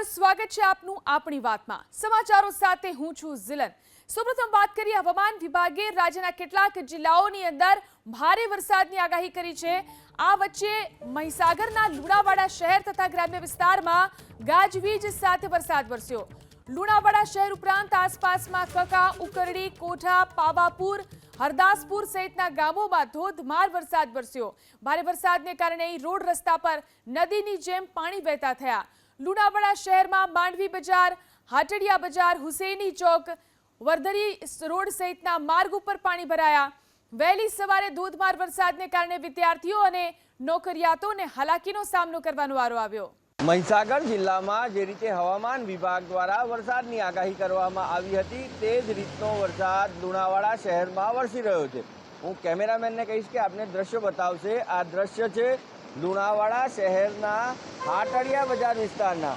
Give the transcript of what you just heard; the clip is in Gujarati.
નમસ્કાર, સ્વાગત છે આપનું આપણી વાતમાં। સમાચારો સાથે હું છું ઝિલન। સૌપ્રથમ વાત કરીએ હવામાન વિભાગે રાજ્યના કેટલાક જિલ્લાઓની અંદર ભારે વરસાદની આગાહી કરી છે। આ વચ્ચે મહીસાગરના લુણાવાડા શહેર તથા ગ્રામ્ય વિસ્તારમાં ગાજવીજ સાથે વરસાદ વરસ્યો। લુણાવાડા શહેર ઉપરાંત આસપાસમાં કકા, ઉકરડી, કોઠા, પાવાપુર, હરદાસપુર સહિતના ગામોમાં ધોધમાર વરસાદ વરસ્યો। ભારે વરસાદને કારણે રોડ રસ્તા પર નદીની જેમ પાણી વહેતા થયા। લુણાવાડા શહેરમાં માંડવી બજાર, હાટડિયા બજાર, હુસેની ચોક, વર્ધરી રોડ સહિતના માર્ગ ઉપર પાણી ભરાયા। વહેલી સવારે ધોધમાર વરસાદને કારણે વિદ્યાર્થીઓ અને નોકરિયાતોને હાલાકીનો સામનો કરવાનો વારો આવ્યો। મહીસાગર જિલ્લામાં જે રીતે હવામાન વિભાગ દ્વારા વરસાદની આગાહી કરવામાં આવી હતી તે જ રીતનો વરસાદ લુણાવાડા શહેરમાં વરસી રહ્યો છે। હું કેમેરામેનને કહીશ કે આપને દ્રશ્ય બતાવશે। આ દ્રશ્ય છે લુણાવાડા શહેરના હાટડિયા બજાર વિસ્તારના।